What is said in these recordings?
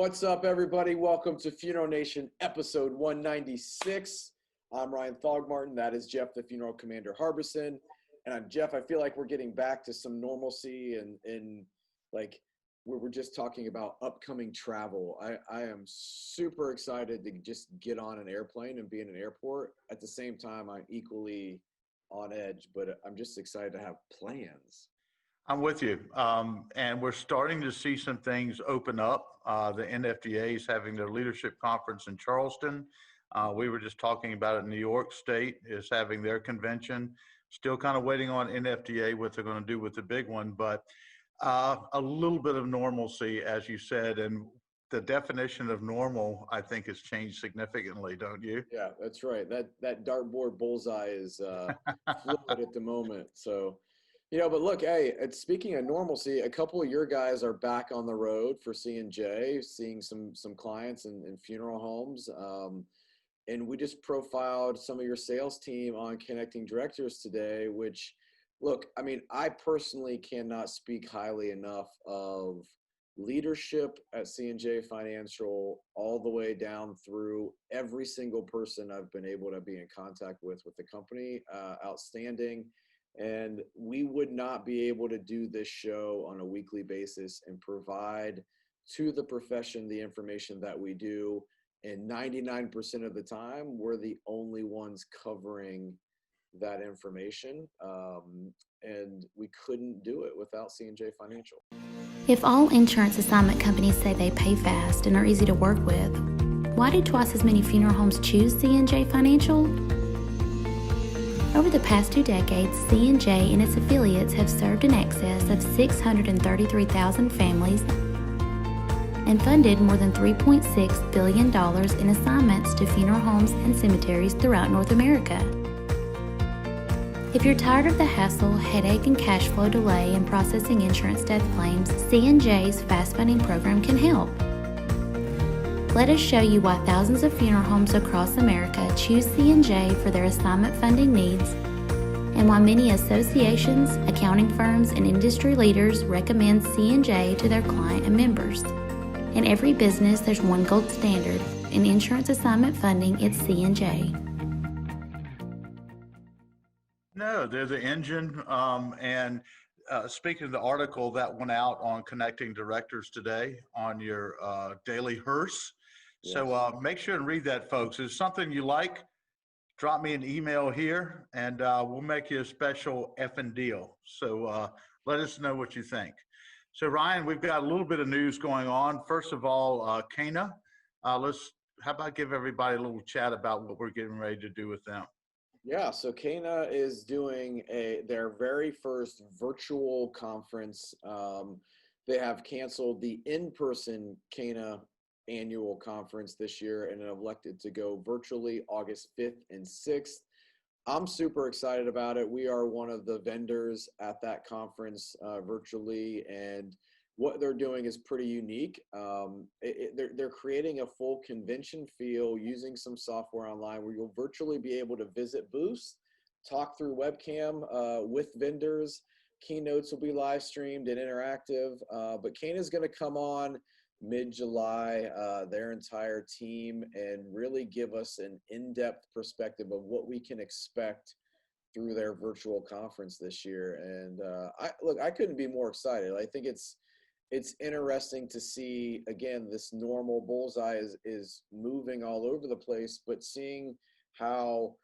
What's up, everybody? Welcome to Funeral Nation, episode 196. I'm Ryan Thogmartin. That is Jeff, the Funeral Commander Harbison. And I'm Jeff. I feel like we're getting back to some normalcy and like we're just talking about upcoming travel. I am super excited to just get on an airplane and be in an airport. At the same time, I'm equally on edge, but I'm just excited to have plans. I'm with you. And we're starting to see some things open up. The NFDA is having their leadership conference in Charleston. We were just talking about it. New York State is having their convention. Still kind of waiting on NFDA, what they're going to do with the big one, but a little bit of normalcy, as you said. And the definition of normal, I think, has changed significantly, don't you? Yeah, that's right. That dartboard bullseye is fluid at the moment. So, but look, hey, speaking of normalcy, a couple of your guys are back on the road for C&J, seeing some clients in funeral homes. And we just profiled some of your sales team on Connecting Directors today, which, look, I mean, I personally cannot speak highly enough of leadership at C&J Financial all the way down through every single person I've been able to be in contact with the company. Outstanding. And we would not be able to do this show on a weekly basis and provide to the profession the information that we do. And 99% of the time, we're the only ones covering that information. And we couldn't do it without C&J Financial. If all insurance assignment companies say they pay fast and are easy to work with, why do twice as many funeral homes choose C&J Financial? Over the past 2 decades, C&J and its affiliates have served in excess of 633,000 families and funded more than $3.6 billion in assignments to funeral homes and cemeteries throughout North America. If you're tired of the hassle, headache, and cash flow delay in processing insurance death claims, C&J's Fast Funding program can help. Let us show you why thousands of funeral homes across America choose C&J for their assignment funding needs, and why many associations, accounting firms, and industry leaders recommend C&J to their client and members. In every business, there's one gold standard. In insurance assignment funding, it's C&J. No, they're the engine. And speaking of the article that went out on Connecting Directors today on your daily hearse. Yes. So make sure and read that, folks. If it's something you like, drop me an email here and we'll make you a special effing deal. So let us know what you think. So Ryan, we've got a little bit of news going on. First of all, Cana, how about give everybody a little chat about what we're getting ready to do with them? Yeah, so Cana is doing their very first virtual conference. They have canceled the in-person Cana annual conference this year and have elected to go virtually August 5th and 6th. I'm super excited about it. We are one of the vendors at that conference virtually, and what they're doing is pretty unique. They're creating a full convention feel using some software online where you'll virtually be able to visit booths, talk through webcam with vendors. Keynotes will be live streamed and interactive, but Cana is going to come on mid-July, their entire team, and really give us an in-depth perspective of what we can expect through their virtual conference this year. And I couldn't be more excited. I think it's interesting to see, again, this normal bullseye is moving all over the place, but seeing how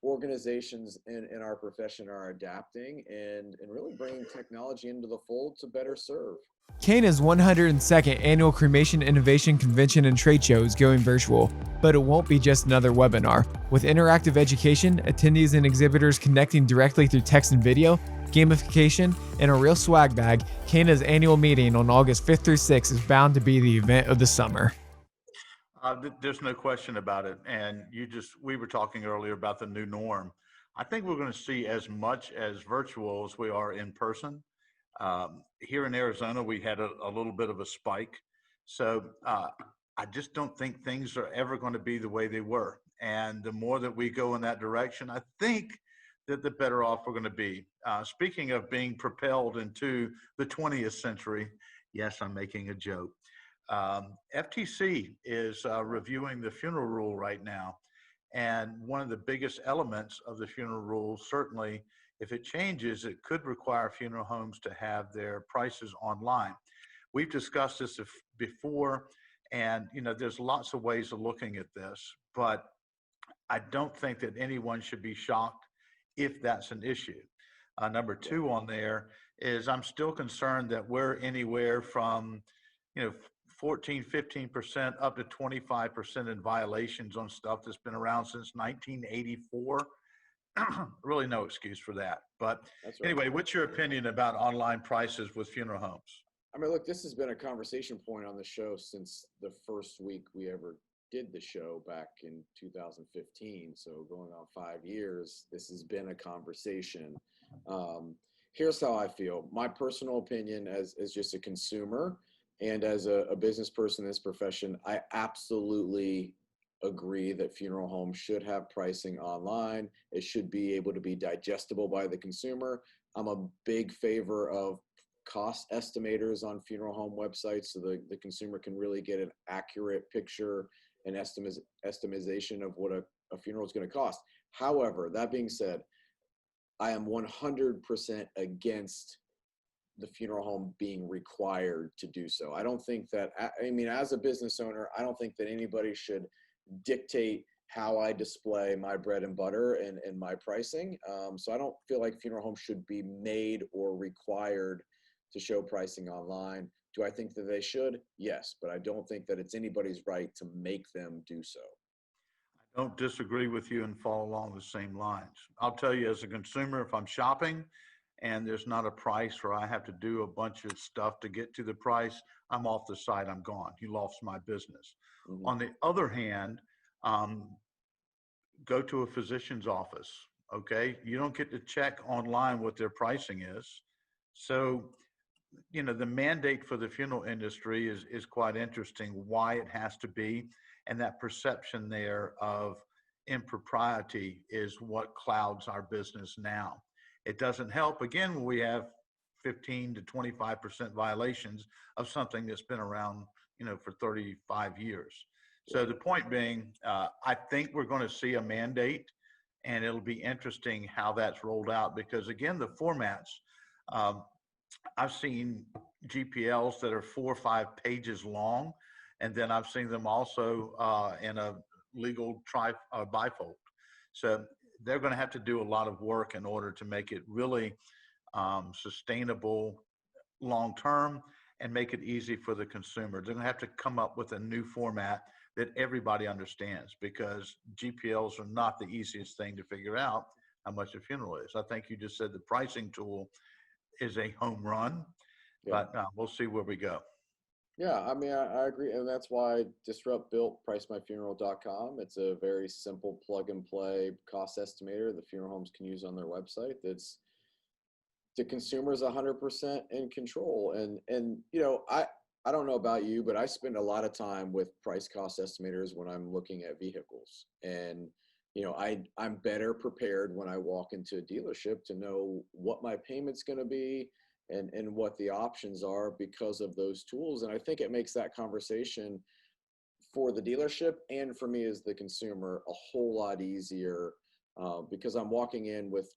organizations in our profession are adapting and really bringing technology into the fold to better serve. Cana's 102nd Annual Cremation Innovation Convention and Trade Show is going virtual, but it won't be just another webinar. With interactive education, attendees and exhibitors connecting directly through text and video, gamification, and a real swag bag, Cana's annual meeting on August 5th through 6th is bound to be the event of the summer. There's no question about it. And we were talking earlier about the new norm. I think we're going to see as much as virtual as we are in person. Here in Arizona, we had a little bit of a spike. So I just don't think things are ever going to be the way they were. And the more that we go in that direction, I think that the better off we're going to be. Speaking of being propelled into the 20th century, yes, I'm making a joke. FTC is reviewing the funeral rule right now. And one of the biggest elements of the funeral rule, certainly, if it changes, it could require funeral homes to have their prices online. We've discussed this before, and there's lots of ways of looking at this, but I don't think that anyone should be shocked if that's an issue. Number two on there is I'm still concerned that we're anywhere from 14, 15% up to 25% in violations on stuff that's been around since 1984. Really no excuse for that. But anyway, what's your opinion about online prices with funeral homes? I mean, look, this has been a conversation point on the show since the first week we ever did the show back in 2015. So going on 5 years, this has been a conversation. Here's how I feel. My personal opinion as just a consumer and as a business person in this profession, I absolutely agree that funeral homes should have pricing online. It should be able to be digestible by the consumer. I'm a big favor of cost estimators on funeral home websites so the consumer can really get an accurate picture and estimation of what a funeral is going to cost. However, that being said, I am 100% against the funeral home being required to do so. I don't think that, I mean, as a business owner, I don't think that anybody should dictate how I display my bread and butter and my pricing. So I don't feel like funeral homes should be made or required to show pricing online. Do I think that they should? Yes, but I don't think that it's anybody's right to make them do so. I don't disagree with you and fall along the same lines. I'll tell you, as a consumer, if I'm shopping and there's not a price or I have to do a bunch of stuff to get to the price, I'm off the site, I'm gone. You lost my business. Mm-hmm. On the other hand, go to a physician's office, okay? You don't get to check online what their pricing is. So, the mandate for the funeral industry is quite interesting, why it has to be. And that perception there of impropriety is what clouds our business now. It doesn't help, again, when we have 15 to 25% violations of something that's been around, for 35 years. So the point being, I think we're going to see a mandate, and it'll be interesting how that's rolled out because, again, the formats, I've seen GPLs that are 4 or 5 pages long, and then I've seen them also in a legal bifold. So they're going to have to do a lot of work in order to make it really sustainable long-term and make it easy for the consumer. They're going to have to come up with a new format that everybody understands because GPLs are not the easiest thing to figure out how much a funeral is. I think you just said the pricing tool is a home run, but we'll see where we go. Yeah, I mean, I agree. And that's why Disrupt built PriceMyFuneral.com. It's a very simple plug and play cost estimator that funeral homes can use on their website. That's the consumer's 100% in control. And I don't know about you, but I spend a lot of time with price cost estimators when I'm looking at vehicles. And I'm better prepared when I walk into a dealership to know what my payment's going to be and what the options are because of those tools. And I think it makes that conversation for the dealership and for me as the consumer a whole lot easier because I'm walking in with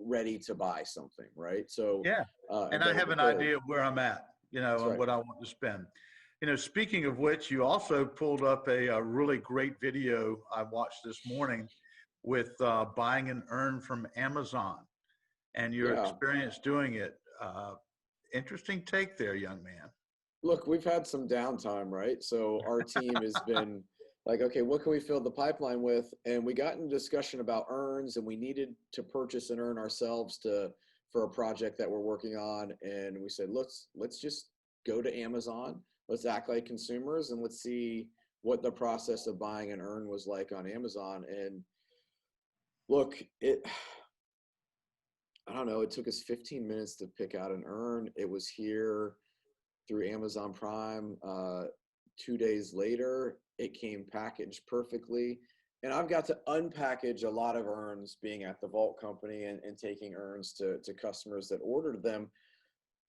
ready to buy something, right? So and I have an idea of where I'm at, and what I want to spend. Speaking of which, you also pulled up a really great video I watched this morning with buying an urn from Amazon and your experience doing it. Interesting take there, young man. Look, we've had some downtime, right? So our team has been like, okay, what can we fill the pipeline with? And we got in discussion about urns and we needed to purchase an urn ourselves for a project that we're working on. And we said, let's just go to Amazon. Let's act like consumers and let's see what the process of buying an urn was like on Amazon. And look, I don't know, it took us 15 minutes to pick out an urn. It was here through Amazon Prime. 2 days later, it came packaged perfectly. And I've got to unpackage a lot of urns being at the vault company and taking urns to customers that ordered them.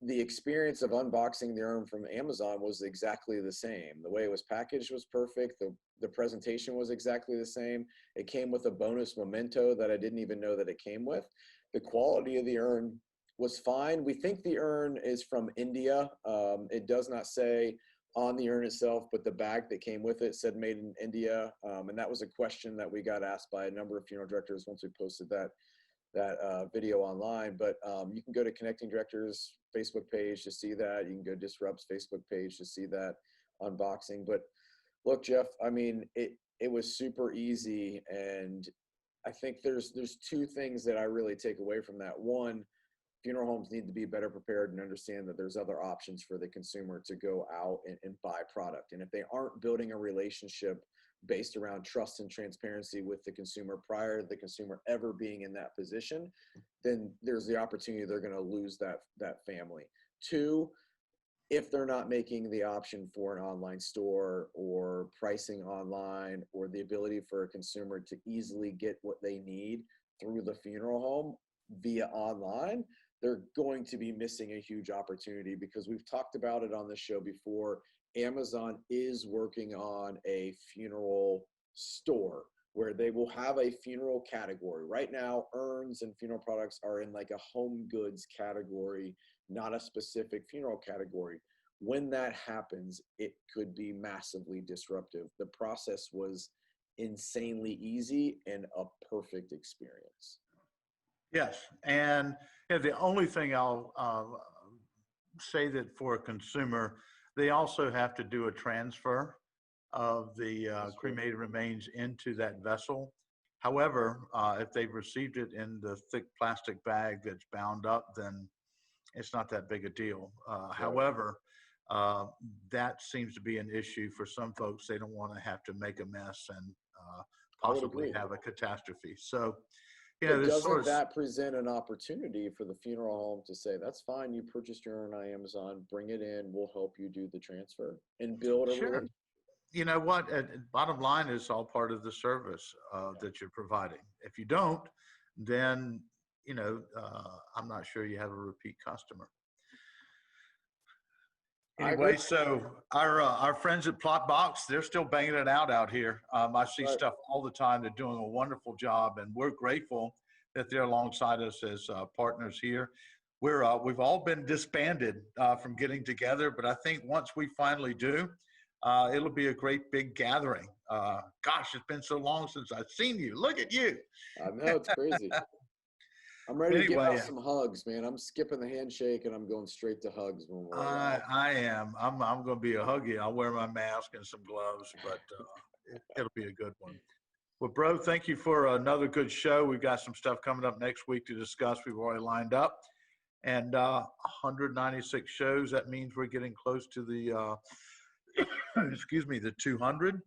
the experience of unboxing the urn from Amazon was exactly the same. The way it was packaged was perfect. The presentation was exactly the same. It came with a bonus memento that I didn't even know that it came with. The quality of the urn was fine. We think the urn is from India. It does not say on the urn itself, but the bag that came with it said made in India. And that was a question that we got asked by a number of funeral directors once we posted that video online. But you can go to Connecting Directors Facebook page to see that. You can go Disrupt's Facebook page to see that unboxing. But look, Jeff, I mean, it was super easy, and I think there's two things that I really take away from that. One, funeral homes need to be better prepared and understand that there's other options for the consumer to go out and buy product. And if they aren't building a relationship based around trust and transparency with the consumer prior to the consumer ever being in that position, then there's the opportunity they're going to lose that family. Two, if they're not making the option for an online store or pricing online or the ability for a consumer to easily get what they need through the funeral home via online, they're going to be missing a huge opportunity, because we've talked about it on the show before. Amazon is working on a funeral store where they will have a funeral category. Right now, urns and funeral products are in like a home goods category, not a specific funeral category. When that happens, it could be massively disruptive. The process was insanely easy and a perfect experience. Yes, and the only thing I'll say that for a consumer, they also have to do a transfer of the cremated remains into that vessel. However, if they've received it in the thick plastic bag that's bound up, then it's not that big a deal. However, that seems to be an issue for some folks. They don't want to have to make a mess and possibly have a catastrophe. So, but doesn't that present an opportunity for the funeral home to say, that's fine, you purchased your urn on Amazon, bring it in, we'll help you do the transfer and build a relationship? You know what? Bottom line is all part of the service that you're providing. If you don't, then, I'm not sure you have a repeat customer. Anyway, so our friends at Plotbox, they're still banging it out here. I see stuff all the time. They're doing a wonderful job, and we're grateful that they're alongside us as partners here. We've all been disbanded from getting together, but I think once we finally do, it'll be a great big gathering. Gosh, it's been so long since I've seen you. Look at you. I know, it's crazy. I'm ready to give out some hugs, man. I'm skipping the handshake and I'm going straight to hugs when we're I am. I'm going to be a huggy. I'll wear my mask and some gloves, but it'll be a good one. Well, bro, thank you for another good show. We've got some stuff coming up next week to discuss. We've already lined up. And 196 shows, that means we're getting close to the, the 200.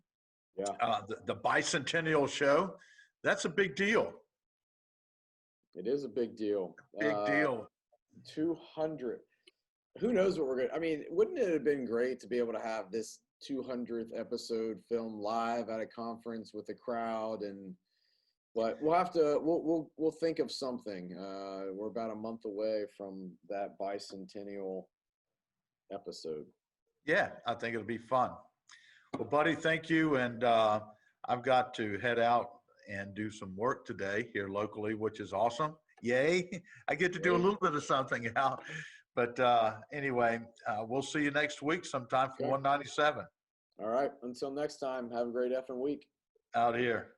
Yeah. The bicentennial show. That's a big deal. It is a big deal. Big deal. 200. Who knows what we're going to, I mean, wouldn't it have been great to be able to have this 200th episode filmed live at a conference with a crowd? But we'll have to, we'll think of something. We're about a month away from that bicentennial episode. Yeah, I think it'll be fun. Well, buddy, thank you. And I've got to head out and do some work today here locally, which is awesome. Yay. I get to do a little bit of something out. But anyway, we'll see you next week sometime for 197. All right. Until next time, have a great effing week. Out here.